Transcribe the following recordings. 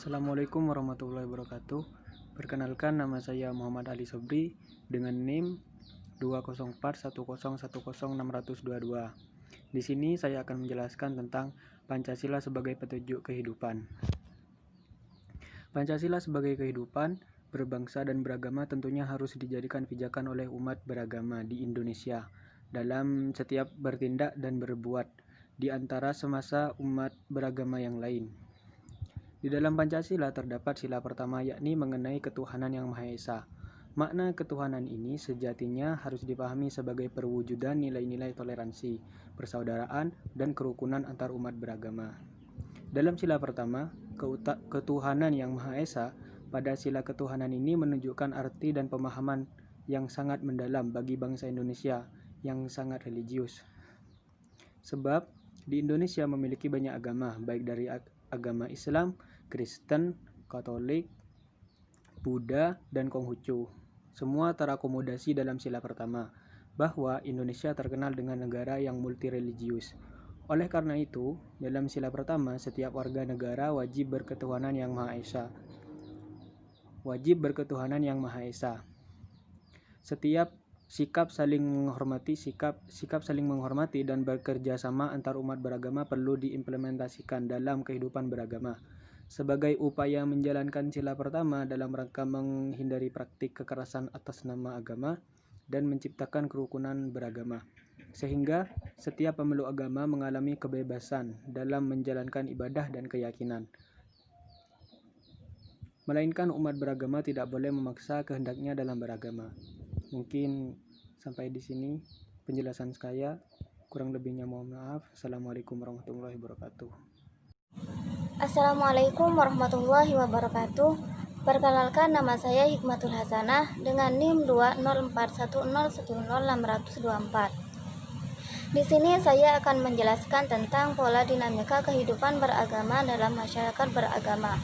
Assalamualaikum warahmatullahi wabarakatuh. Perkenalkan, nama saya Muhammad Ali Sobri dengan NIM 20410106022. Di sini saya akan menjelaskan tentang Pancasila sebagai petunjuk kehidupan. Pancasila sebagai kehidupan berbangsa dan beragama tentunya harus dijadikan pijakan oleh umat beragama di Indonesia dalam setiap bertindak dan berbuat di antara semasa umat beragama yang lain. Di dalam Pancasila terdapat sila pertama, yakni mengenai ketuhanan yang Maha Esa. Makna ketuhanan ini sejatinya harus dipahami sebagai perwujudan nilai-nilai toleransi, persaudaraan, dan kerukunan antar umat beragama. Dalam sila pertama, ketuhanan yang Maha Esa, pada sila ketuhanan ini menunjukkan arti dan pemahaman yang sangat mendalam bagi bangsa Indonesia yang sangat religius. Sebab di Indonesia memiliki banyak agama, baik dari agama Islam, Kristen, Katolik, Buddha, dan Konghucu. Semua terakomodasi dalam sila pertama, bahwa Indonesia terkenal dengan negara yang multireligius. Oleh karena itu, dalam sila pertama, setiap warga negara wajib berketuhanan yang Maha Esa. Setiap sikap saling menghormati dan bekerja sama antar umat beragama perlu diimplementasikan dalam kehidupan beragama sebagai upaya menjalankan sila pertama dalam rangka menghindari praktik kekerasan atas nama agama dan menciptakan kerukunan beragama, sehingga setiap pemeluk agama mengalami kebebasan dalam menjalankan ibadah dan keyakinan. Melainkan umat beragama tidak boleh memaksa kehendaknya dalam beragama. Mungkin sampai di sini penjelasan saya. Kurang lebihnya mohon maaf. Assalamualaikum warahmatullahi wabarakatuh. Assalamualaikum warahmatullahi wabarakatuh. Perkenalkan, nama saya Hikmatul Hasanah dengan NIM 20410106024. Di sini saya akan menjelaskan tentang pola dinamika kehidupan beragama dalam masyarakat beragama.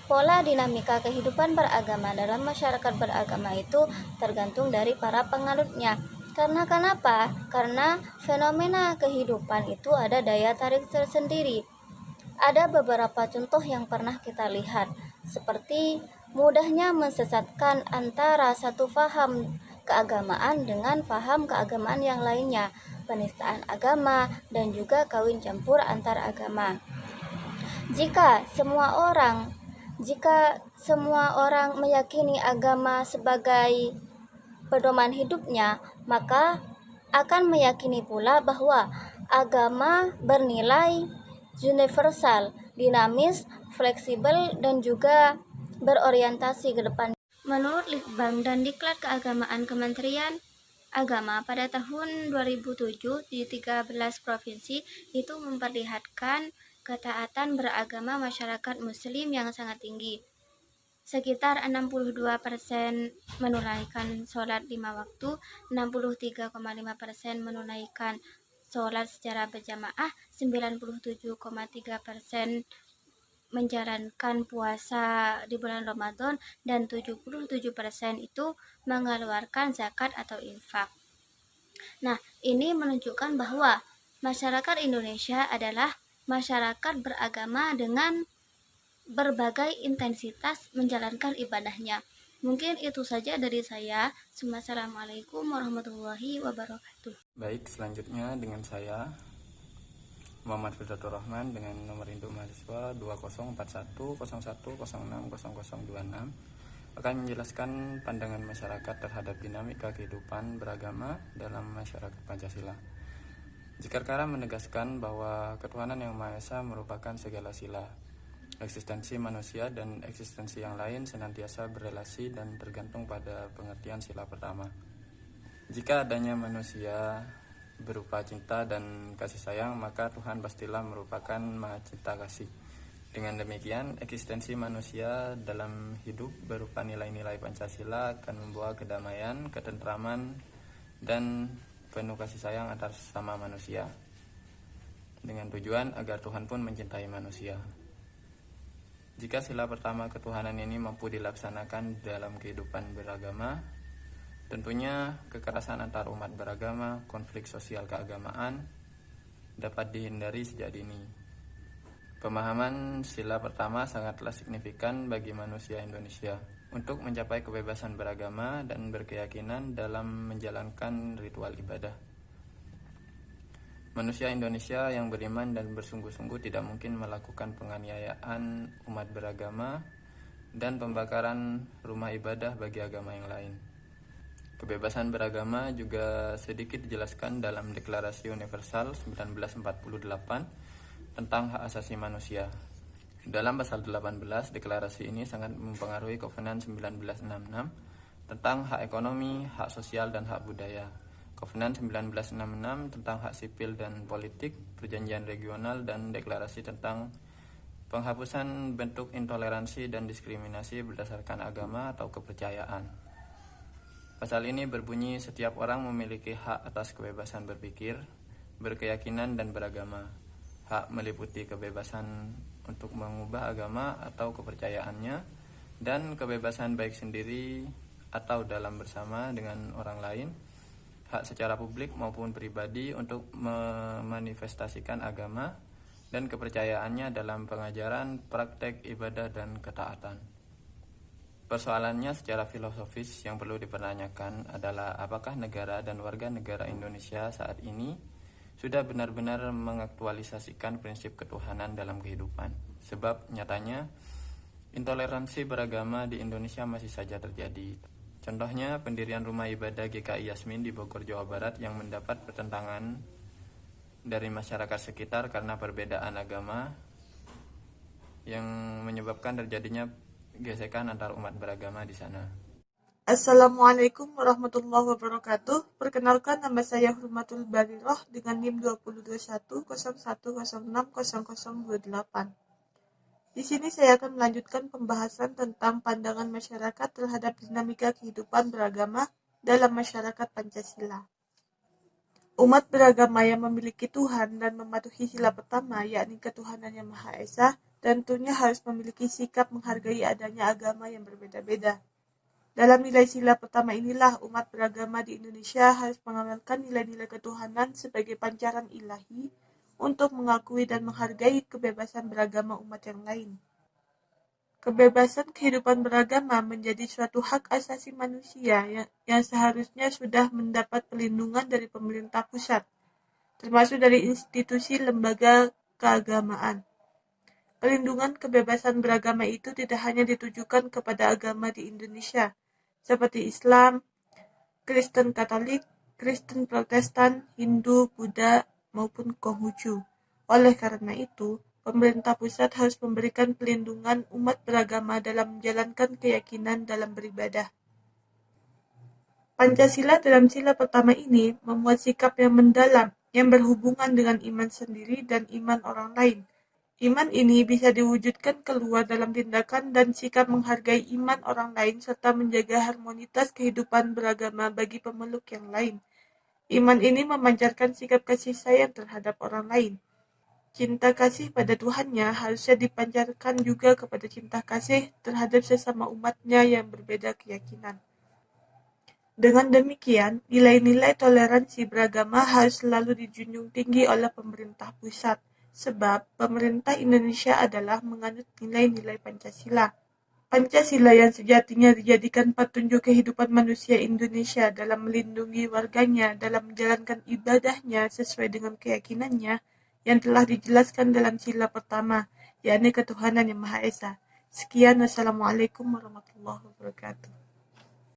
Pola dinamika kehidupan beragama dalam masyarakat beragama itu tergantung dari para penganutnya. Karena kenapa? Karena fenomena kehidupan itu ada daya tarik tersendiri. Ada beberapa contoh yang pernah kita lihat, seperti mudahnya mensesatkan antara satu paham keagamaan dengan paham keagamaan yang lainnya, penistaan agama, dan juga kawin campur antar agama. Jika semua orang meyakini agama sebagai pedoman hidupnya, maka akan meyakini pula bahwa agama bernilai universal, dinamis, fleksibel, dan juga berorientasi ke depan. Menurut Litbang dan Diklat Keagamaan Kementerian Agama pada tahun 2007 di 13 provinsi itu memperlihatkan ketaatan beragama masyarakat muslim yang sangat tinggi. Sekitar 62% menunaikan sholat 5 waktu, 63,5% menunaikan sholat secara berjamaah, 97,3% menjalankan puasa di bulan Ramadan, dan 77% itu mengeluarkan zakat atau infak. Nah, ini menunjukkan bahwa masyarakat Indonesia adalah masyarakat beragama dengan berbagai intensitas menjalankan ibadahnya. Mungkin itu saja dari saya. Assalamualaikum warahmatullahi wabarakatuh. Baik, selanjutnya dengan saya Muhammad Firdatul Rahman dengan nomor induk mahasiswa 204101060026 akan menjelaskan pandangan masyarakat terhadap dinamika kehidupan beragama dalam masyarakat Pancasila. Jika Kara menegaskan bahwa ketuhanan yang Maha Esa merupakan segala sila, eksistensi manusia dan eksistensi yang lain senantiasa berelasi dan tergantung pada pengertian sila pertama. Jika adanya manusia berupa cinta dan kasih sayang, maka Tuhan pastilah merupakan Maha Cinta Kasih. Dengan demikian, eksistensi manusia dalam hidup berupa nilai-nilai Pancasila akan membawa kedamaian, ketentraman, dan penuh kasih sayang antar sesama manusia, dengan tujuan agar Tuhan pun mencintai manusia. Jika sila pertama ketuhanan ini mampu dilaksanakan dalam kehidupan beragama, tentunya kekerasan antar umat beragama, konflik sosial keagamaan dapat dihindari sejak dini. Pemahaman sila pertama sangatlah signifikan bagi manusia Indonesia untuk mencapai kebebasan beragama dan berkeyakinan dalam menjalankan ritual ibadah. Manusia Indonesia yang beriman dan bersungguh-sungguh tidak mungkin melakukan penganiayaan umat beragama dan pembakaran rumah ibadah bagi agama yang lain. Kebebasan beragama juga sedikit dijelaskan dalam Deklarasi Universal 1948 tentang hak asasi manusia. Dalam pasal 18, deklarasi ini sangat mempengaruhi Kovenan 1966 tentang hak ekonomi, hak sosial, dan hak budaya. Kovenan 1966 tentang hak sipil dan politik, perjanjian regional, dan deklarasi tentang penghapusan bentuk intoleransi dan diskriminasi berdasarkan agama atau kepercayaan. Pasal ini berbunyi setiap orang memiliki hak atas kebebasan berpikir, berkeyakinan, dan beragama. Hak meliputi kebebasan untuk mengubah agama atau kepercayaannya, dan kebebasan baik sendiri atau dalam bersama dengan orang lain, hak secara publik maupun pribadi untuk memanifestasikan agama dan kepercayaannya dalam pengajaran, praktek ibadah, dan ketaatan. Persoalannya secara filosofis yang perlu dipertanyakan adalah apakah negara dan warga negara Indonesia saat ini sudah benar-benar mengaktualisasikan prinsip ketuhanan dalam kehidupan. Sebab nyatanya intoleransi beragama di Indonesia masih saja terjadi. Contohnya pendirian rumah ibadah GKI Yasmin di Bogor, Jawa Barat yang mendapat pertentangan dari masyarakat sekitar karena perbedaan agama yang menyebabkan terjadinya gesekan antar umat beragama di sana. Assalamualaikum warahmatullahi wabarakatuh. Perkenalkan, nama saya Hurmatul Bariroh dengan NIM 202101060028. Di sini saya akan melanjutkan pembahasan tentang pandangan masyarakat terhadap dinamika kehidupan beragama dalam masyarakat Pancasila. Umat beragama yang memiliki Tuhan dan mematuhi sila pertama, yakni ketuhanan yang Maha Esa, tentunya harus memiliki sikap menghargai adanya agama yang berbeda-beda. Dalam nilai sila pertama inilah umat beragama di Indonesia harus mengamalkan nilai-nilai ketuhanan sebagai pancaran ilahi untuk mengakui dan menghargai kebebasan beragama umat yang lain. Kebebasan kehidupan beragama menjadi suatu hak asasi manusia yang seharusnya sudah mendapat perlindungan dari pemerintah pusat, termasuk dari institusi lembaga keagamaan. Perlindungan kebebasan beragama itu tidak hanya ditujukan kepada agama di Indonesia, seperti Islam, Kristen Katolik, Kristen Protestan, Hindu, Buddha, maupun Konghucu. Oleh karena itu, pemerintah pusat harus memberikan perlindungan umat beragama dalam menjalankan keyakinan dalam beribadah. Pancasila dalam sila pertama ini memuat sikap yang mendalam yang berhubungan dengan iman sendiri dan iman orang lain. Iman ini bisa diwujudkan keluar dalam tindakan dan sikap menghargai iman orang lain serta menjaga harmonitas kehidupan beragama bagi pemeluk yang lain. Iman ini memancarkan sikap kasih sayang terhadap orang lain. Cinta kasih pada Tuhannya harusnya dipancarkan juga kepada cinta kasih terhadap sesama umatnya yang berbeda keyakinan. Dengan demikian, nilai-nilai toleransi beragama harus selalu dijunjung tinggi oleh pemerintah pusat, sebab pemerintah Indonesia adalah menganut nilai-nilai Pancasila. Pancasila yang sejatinya dijadikan petunjuk kehidupan manusia Indonesia dalam melindungi warganya dalam menjalankan ibadahnya sesuai dengan keyakinannya yang telah dijelaskan dalam sila pertama, yakni ketuhanan yang Maha Esa. Sekian, wassalamualaikum warahmatullahi wabarakatuh.